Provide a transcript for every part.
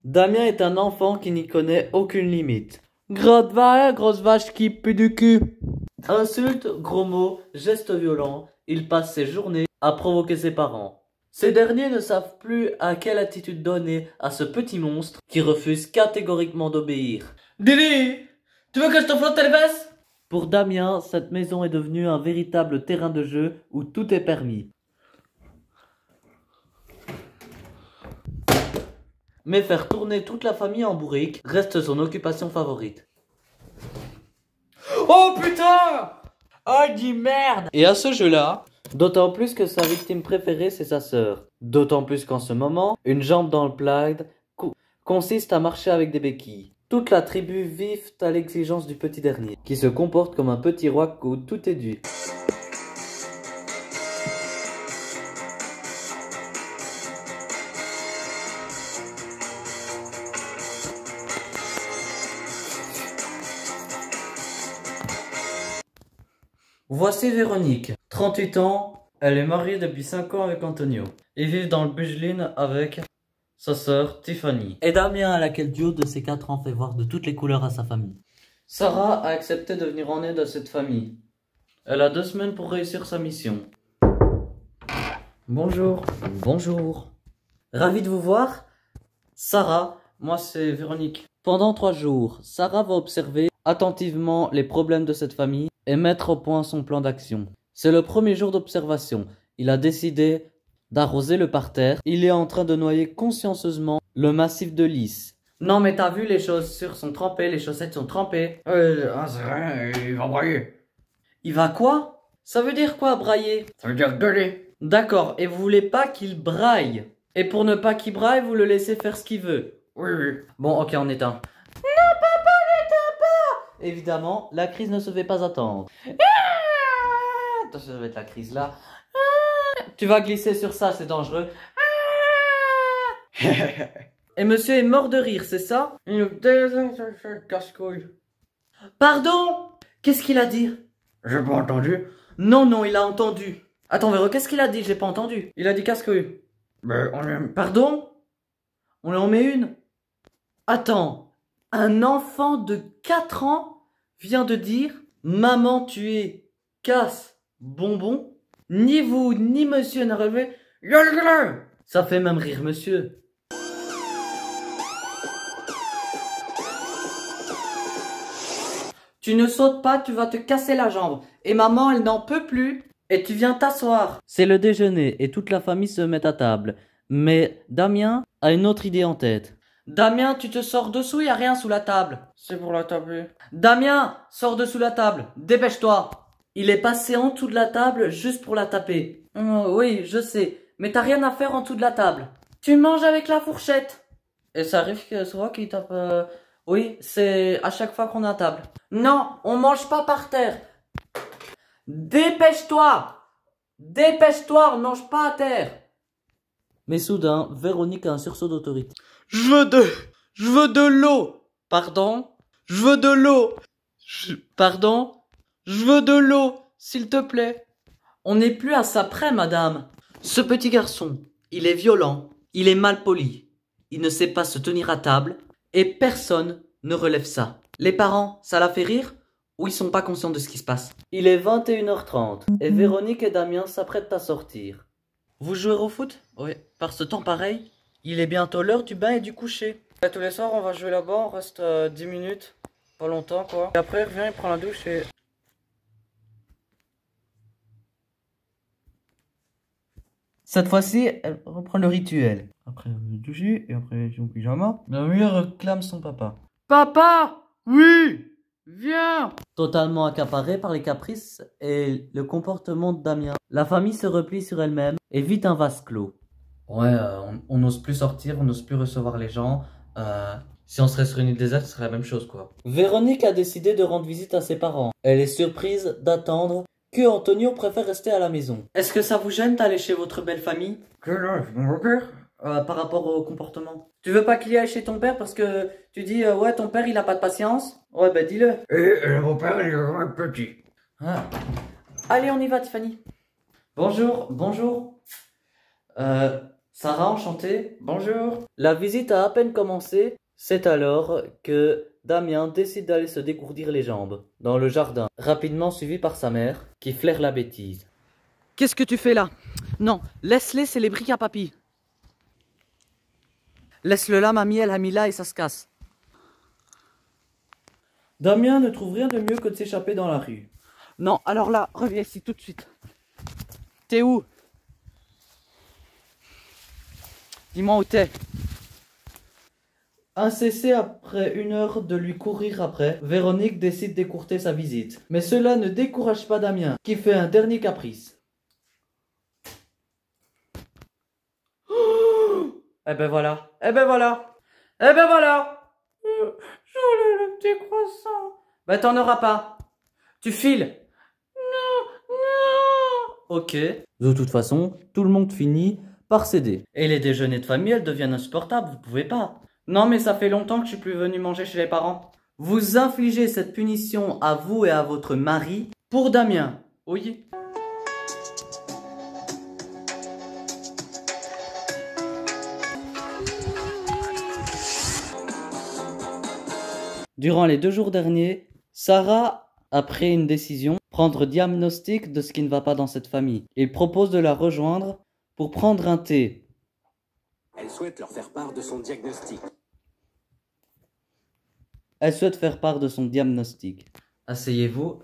Damien est un enfant qui n'y connaît aucune limite. Grosse vache qui pue du cul. Insultes, gros mots, gestes violents, il passe ses journées à provoquer ses parents. Ces derniers ne savent plus à quelle attitude donner à ce petit monstre qui refuse catégoriquement d'obéir. Didi, tu veux que je te flotte les fesses? Pour Damien, cette maison est devenue un véritable terrain de jeu où tout est permis. Mais faire tourner toute la famille en bourrique reste son occupation favorite. Oh putain! Oh dis merde! Et à ce jeu-là, D'autant plus que sa victime préférée c'est sa sœur. D'autant plus qu'en ce moment, une jambe dans le plaid consiste à marcher avec des béquilles. Toute la tribu vit à l'exigence du petit dernier, qui se comporte comme un petit roi où tout est dû. Voici Véronique, 38 ans, elle est mariée depuis 5 ans avec Antonio. Ils vivent dans le Bujlin avec sa sœur Tiffany. Et Damien, à laquelle du haut de ses 4 ans fait voir de toutes les couleurs à sa famille. Sarah a accepté de venir en aide à cette famille. Elle a 2 semaines pour réussir sa mission. Bonjour. Bonjour. Ravi de vous voir. Sarah, moi c'est Véronique. Pendant 3 jours, Sarah va observer attentivement les problèmes de cette famille et mettre au point son plan d'action. C'est le premier jour d'observation. Il a décidé d'arroser le parterre. Il est en train de noyer consciencieusement le massif de lys. Non mais t'as vu, les chaussures sont trempées, les chaussettes sont trempées. c'est rien, il va brailler. Il va quoi? Ça veut dire quoi, brailler? Ça veut dire gueuler. D'accord, et vous voulez pas qu'il braille? Et pour ne pas qu'il braille, vous le laissez faire ce qu'il veut? Oui, oui. Bon, ok, on éteint. Non, papa, n'éteins pas! Évidemment, la crise ne se fait pas attendre. Attention, ça va être la crise là. Tu vas glisser sur ça, c'est dangereux. Et monsieur est mort de rire, c'est ça? Casse-couille. Pardon? Qu'est-ce qu'il a dit? J'ai pas entendu. Non, non, il a entendu. Attends, Véro, qu'est-ce qu'il a dit? J'ai pas entendu. Il a dit casse-couille. Mais on aime. Pardon? On en met une? Attends, un enfant de 4 ans vient de dire « Maman, tu es casse bonbon ». Ni vous, ni monsieur n'a relevé. Ça fait même rire monsieur. Tu ne sautes pas, tu vas te casser la jambe. Et maman, elle n'en peut plus. Et tu viens t'asseoir. C'est le déjeuner et toute la famille se met à table. Mais Damien a une autre idée en tête. Damien, tu te sors dessous, y a rien sous la table. C'est pour la taper. Damien, sors de sous la table. Dépêche-toi. Il est passé en dessous de la table juste pour la taper. Oui, je sais. Mais t'as rien à faire en dessous de la table. Tu manges avec la fourchette. Et ça arrive que souvent qu'il tape... Oui, c'est à chaque fois qu'on est à table. Non, on mange pas par terre. Dépêche-toi. Dépêche-toi, on mange pas à terre. Mais soudain, Véronique a un sursaut d'autorité. Je veux de l'eau. Pardon? Je veux de l'eau. Pardon? Je veux de l'eau, s'il te plaît. On n'est plus à ça près, madame. Ce petit garçon, il est violent, il est mal poli, il ne sait pas se tenir à table, et personne ne relève ça. Les parents, ça la fait rire, ou ils sont pas conscients de ce qui se passe? Il est 21h30, et Véronique et Damien s'apprêtent à sortir. Vous jouez au foot? Oui. Par ce temps pareil, il est bientôt l'heure du bain et du coucher. Tous les soirs, on va jouer là-bas, on reste 10 minutes, pas longtemps quoi. Et après, il revient, il prend la douche et... Cette fois-ci, elle reprend le rituel. Après doucher et après son pyjama, la meilleure réclame son papa. Papa! Oui! Viens! Totalement accaparée par les caprices et le comportement de Damien, la famille se replie sur elle-même et vit un vase clos. Ouais, on n'ose plus sortir, on n'ose plus recevoir les gens. Si on serait sur une île déserte, ce serait la même chose quoi. Véronique a décidé de rendre visite à ses parents. Elle est surprise d'attendre que Antonio préfère rester à la maison. Est-ce que ça vous gêne d'aller chez votre belle famille? Que là, c'est mon repère. Par rapport au comportement. Tu veux pas qu'il y aille chez ton père parce que tu dis ouais ton père il a pas de patience? Ouais bah dis-le. Et mon père il est vraiment petit. Ah. Allez on y va Tiffany. Bonjour, bonjour. Sarah, enchantée. Bonjour. La visite a à peine commencé. C'est alors que Damien décide d'aller se dégourdir les jambes dans le jardin, rapidement suivi par sa mère qui flaire la bêtise. Qu'est-ce que tu fais là? Non, laisse-les, c'est les briques à papy. Laisse-le là, mamie, elle a mis là et ça se casse. Damien ne trouve rien de mieux que de s'échapper dans la rue. Non, alors là, reviens ici tout de suite. T'es où? Dis-moi où t'es. Incessé après 1 heure de lui courir après, Véronique décide d'écourter sa visite. Mais cela ne décourage pas Damien, qui fait un dernier caprice. Eh ben voilà, eh ben voilà, eh ben voilà. Je voulais le petit croissant. Ben t'en auras pas. Tu files. Ok. De toute façon, tout le monde finit par céder. Et les déjeuners de famille, elles deviennent insupportables, vous pouvez pas. Non mais ça fait longtemps que je suis plus venu manger chez les parents. Vous infligez cette punition à vous et à votre mari pour Damien. Oui. Durant les 2 jours derniers, Sarah a pris une décision, prendre diagnostic de ce qui ne va pas dans cette famille. Il propose de la rejoindre pour prendre un thé. Elle souhaite leur faire part de son diagnostic. Elle souhaite faire part de son diagnostic. Asseyez-vous.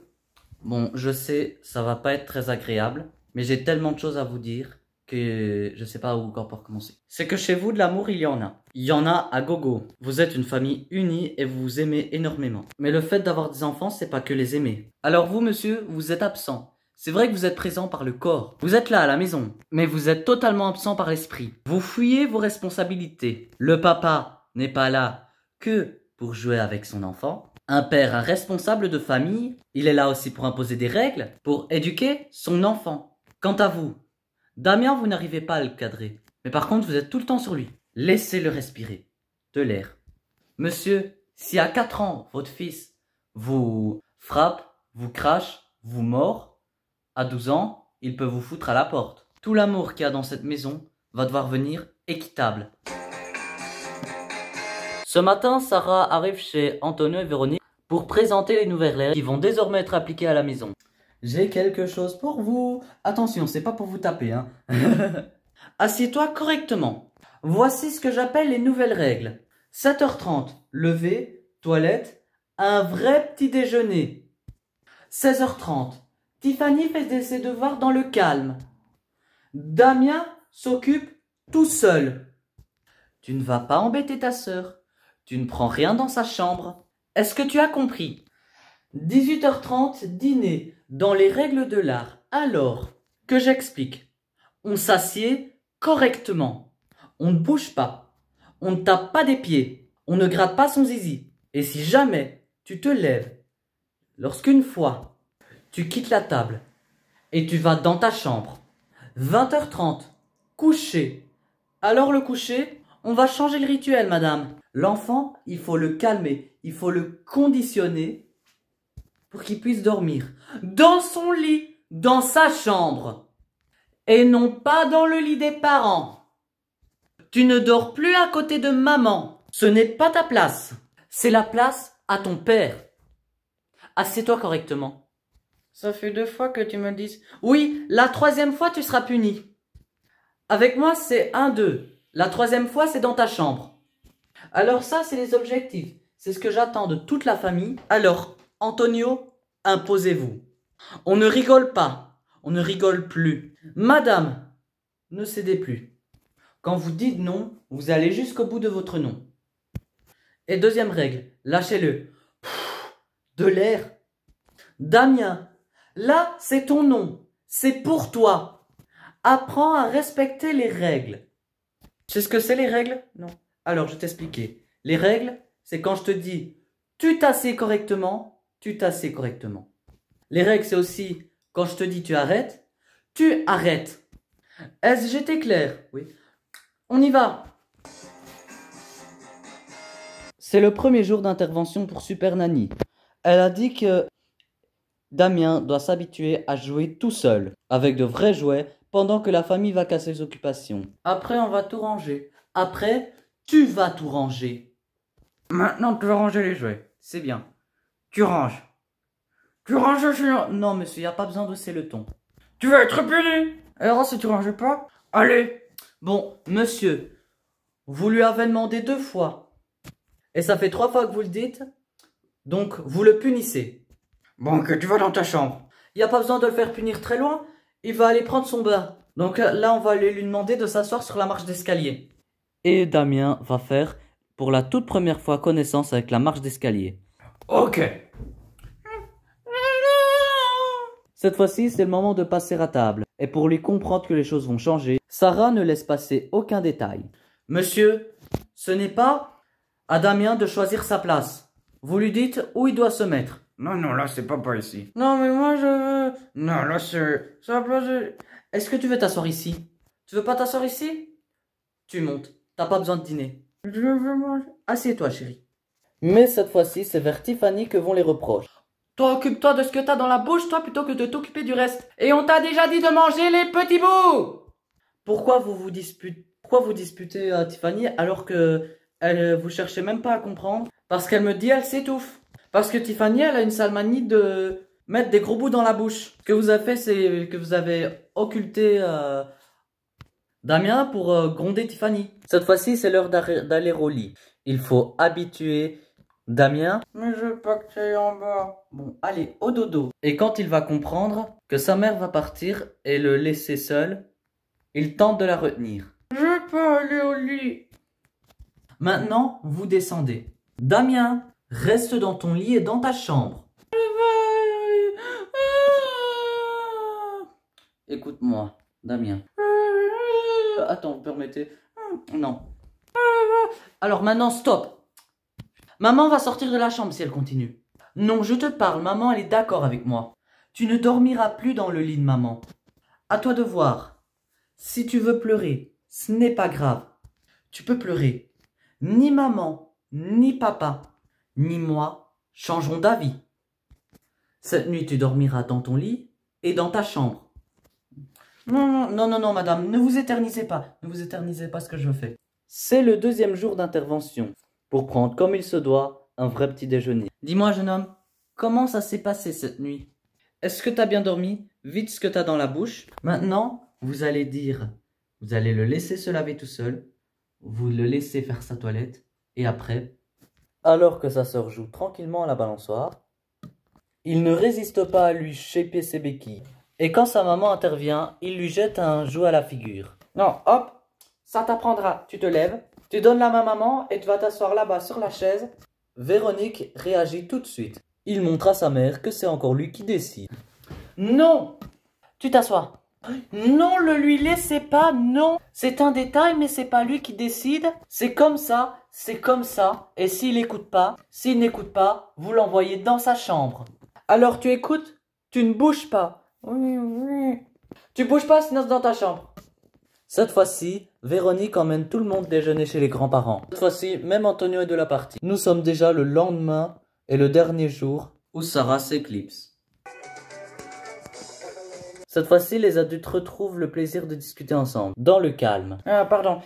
Bon, je sais, ça va pas être très agréable, mais j'ai tellement de choses à vous dire que je sais pas où encore pour commencer. C'est que chez vous, de l'amour, il y en a. Il y en a à gogo. Vous êtes une famille unie et vous vous aimez énormément. Mais le fait d'avoir des enfants, c'est pas que les aimer. Alors vous, monsieur, vous êtes absent. C'est vrai que vous êtes présent par le corps. Vous êtes là à la maison. Mais vous êtes totalement absent par l'esprit. Vous fuyez vos responsabilités. Le papa n'est pas là que pour jouer avec son enfant. Un père, un responsable de famille, il est là aussi pour imposer des règles, pour éduquer son enfant. Quant à vous, Damien, vous n'arrivez pas à le cadrer. Mais par contre, vous êtes tout le temps sur lui. Laissez-le respirer. De l'air. Monsieur, si à 4 ans, votre fils vous frappe, vous crache, vous mord, à 12 ans, il peut vous foutre à la porte. Tout l'amour qu'il y a dans cette maison va devoir venir équitable. Ce matin, Sarah arrive chez Antonio et Véronique pour présenter les nouvelles règles qui vont désormais être appliquées à la maison. J'ai quelque chose pour vous. Attention, c'est pas pour vous taper, hein. Assieds-toi correctement. Voici ce que j'appelle les nouvelles règles. 7h30, lever, toilette, un vrai petit déjeuner. 16h30, Tiffany fait ses devoirs dans le calme. Damien s'occupe tout seul. Tu ne vas pas embêter ta sœur. Tu ne prends rien dans sa chambre. Est-ce que tu as compris? 18h30, dîner, dans les règles de l'art. Alors, que j'explique. On s'assied correctement. On ne bouge pas. On ne tape pas des pieds. On ne gratte pas son zizi. Et si jamais tu te lèves, lorsqu'une fois, tu quittes la table et tu vas dans ta chambre, 20h30, coucher. Alors le coucher, on va changer le rituel, madame. L'enfant, il faut le calmer, il faut le conditionner pour qu'il puisse dormir dans son lit, dans sa chambre, et non pas dans le lit des parents. Tu ne dors plus à côté de maman. Ce n'est pas ta place. C'est la place à ton père. Assieds-toi correctement. Ça fait 2 fois que tu me dis. Oui, la 3e fois, tu seras puni. Avec moi, c'est 1-2. La 3e fois, c'est dans ta chambre. Alors ça, c'est les objectifs. C'est ce que j'attends de toute la famille. Alors, Antonio, imposez-vous. On ne rigole pas. On ne rigole plus. Madame, ne cédez plus. Quand vous dites non, vous allez jusqu'au bout de votre non. Et 2e règle, lâchez-le. De l'air. Damien, là, c'est ton nom. C'est pour toi. Apprends à respecter les règles. Tu sais ce que c'est les règles? Non. Alors, je vais t'expliquer. Les règles, c'est quand je te dis tu t'assieds correctement, tu t'assieds correctement. Les règles, c'est aussi quand je te dis tu arrêtes, tu arrêtes. Est-ce que j'étais clair? Oui. On y va. C'est le premier jour d'intervention pour Super Nanny. Elle a dit que Damien doit s'habituer à jouer tout seul, avec de vrais jouets, pendant que la famille va qu'à ses occupations. Après, on va tout ranger. Après, tu vas tout ranger. Maintenant, tu vas ranger les jouets. C'est bien. Tu ranges. Tu ranges le chien. Non, monsieur, il n'y a pas besoin d'hausser le ton. Tu vas être puni. Alors, si tu ranges pas, allez. Bon, monsieur, vous lui avez demandé 2 fois. Et ça fait 3 fois que vous le dites. Donc, vous le punissez. Bon, que tu vas dans ta chambre. Il n'y a pas besoin de le faire punir très loin. Il va aller prendre son bain. Donc là, on va aller lui demander de s'asseoir sur la marche d'escalier. Et Damien va faire, pour la toute première fois, connaissance avec la marche d'escalier. Ok. Cette fois-ci, c'est le moment de passer à table. Et pour lui comprendre que les choses vont changer, Sarah ne laisse passer aucun détail. Monsieur, ce n'est pas à Damien de choisir sa place. Vous lui dites où il doit se mettre. Non, non, là, c'est pas ici. Non, mais moi, je veux... Non, là, c'est la place de... Est-ce que tu veux t'asseoir ici? Tu veux pas t'asseoir ici? Tu montes. T'as pas besoin de dîner. Je veux manger. Assieds-toi, chérie. Mais cette fois-ci, c'est vers Tiffany que vont les reproches. Toi, occupe-toi de ce que t'as dans la bouche, toi, plutôt que de t'occuper du reste. Et on t'a déjà dit de manger les petits bouts. Pourquoi vous disputez à Tiffany alors que vous cherchez même pas à comprendre? Parce qu'elle me dit elle s'étouffe. Parce que Tiffany, elle a une sale manie de mettre des gros bouts dans la bouche. Ce que vous avez fait, c'est que vous avez occulté Damien pour gronder Tiffany. Cette fois-ci, c'est l'heure d'aller au lit. Il faut habituer Damien. Mais je veux pas que tu ailles en bas. Bon, allez, au dodo. Et quand il va comprendre que sa mère va partir et le laisser seul, il tente de la retenir. Je veux pas aller au lit. Maintenant, vous descendez. Damien, reste dans ton lit et dans ta chambre. Écoute-moi, Damien. Attends, vous permettez? Non. Alors maintenant, stop. Maman va sortir de la chambre si elle continue. Non, je te parle, maman, elle est d'accord avec moi. Tu ne dormiras plus dans le lit de maman. À toi de voir. Si tu veux pleurer, ce n'est pas grave. Tu peux pleurer. Ni maman, ni papa, ni moi changeront d'avis. Cette nuit, tu dormiras dans ton lit et dans ta chambre. Non, madame, ne vous éternisez pas. Ne vous éternisez pas ce que je fais. C'est le 2e jour d'intervention pour prendre comme il se doit un vrai petit déjeuner. Dis-moi, jeune homme, comment ça s'est passé cette nuit? Est-ce que t'as bien dormi? Vite ce que t'as dans la bouche. Maintenant, vous allez le laisser se laver tout seul. Vous le laissez faire sa toilette. Et après, alors que sa sœur joue tranquillement à la balançoire, il ne résiste pas à lui shaper ses béquilles. Et quand sa maman intervient, il lui jette un jouet à la figure. Non, hop, ça t'apprendra. Tu te lèves, tu donnes la main à maman et tu vas t'asseoir là-bas sur la chaise. Véronique réagit tout de suite. Il montre à sa mère que c'est encore lui qui décide. Non, tu t'assois. Non, le lui laissez pas, non. C'est un détail, mais c'est pas lui qui décide. C'est comme ça. Et s'il n'écoute pas, vous l'envoyez dans sa chambre. Alors tu écoutes, tu ne bouges pas. Oui. Tu bouges pas, sinon c'est dans ta chambre. Cette fois-ci, Véronique emmène tout le monde déjeuner chez les grands-parents. Cette fois-ci, même Antonio est de la partie. Nous sommes déjà le lendemain et le dernier jour où Sarah s'éclipse. Cette fois-ci, les adultes retrouvent le plaisir de discuter ensemble, dans le calme. Ah, pardon.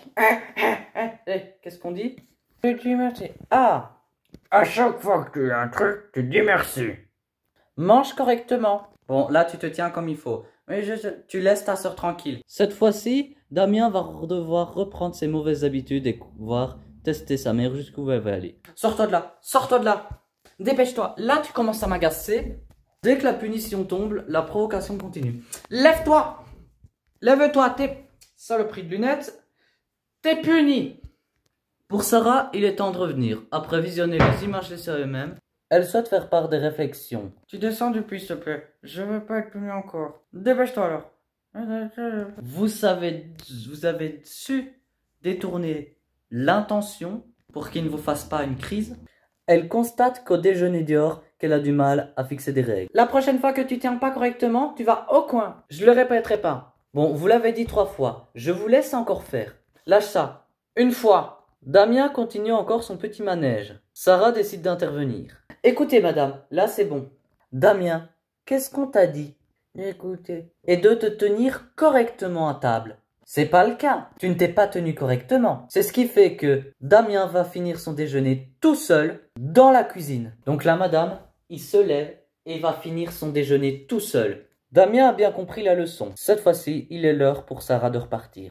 Qu'est-ce qu'on dit? Je dis merci. Ah, à chaque fois que tu as un truc, tu dis merci. Mange correctement. Bon, là, tu te tiens comme il faut. Mais tu laisses ta soeur tranquille. Cette fois-ci, Damien va devoir reprendre ses mauvaises habitudes et voir tester sa mère jusqu'où elle va aller. Sors-toi de là. Dépêche-toi. Là, tu commences à m'agacer. Dès que la punition tombe, la provocation continue. Lève-toi. Lève-toi, t'es saloperie de lunettes. T'es puni. Pour Sarah, il est temps de revenir. Après visionner les images laissées à eux-mêmes, elle souhaite faire part des réflexions. Tu descends du puits, s'il te plaît. Je veux pas être puni encore. Dépêche-toi alors. Vous avez su détourner l'intention pour qu'il ne vous fasse pas une crise. Elle constate qu'au déjeuner dehors, qu'elle a du mal à fixer des règles. La prochaine fois que tu tiens pas correctement, tu vas au coin. Je le répéterai pas. Bon, vous l'avez dit 3 fois. Je vous laisse encore faire. Lâche ça. Une fois. Damien continue encore son petit manège. Sarah décide d'intervenir. Écoutez, madame, là c'est bon. Damien, qu'est-ce qu'on t'a dit? Écoutez. Et de te tenir correctement à table. C'est pas le cas. Tu ne t'es pas tenu correctement. C'est ce qui fait que Damien va finir son déjeuner tout seul dans la cuisine. Donc la madame, il se lève et va finir son déjeuner tout seul. Damien a bien compris la leçon. Cette fois-ci, il est l'heure pour Sarah de repartir.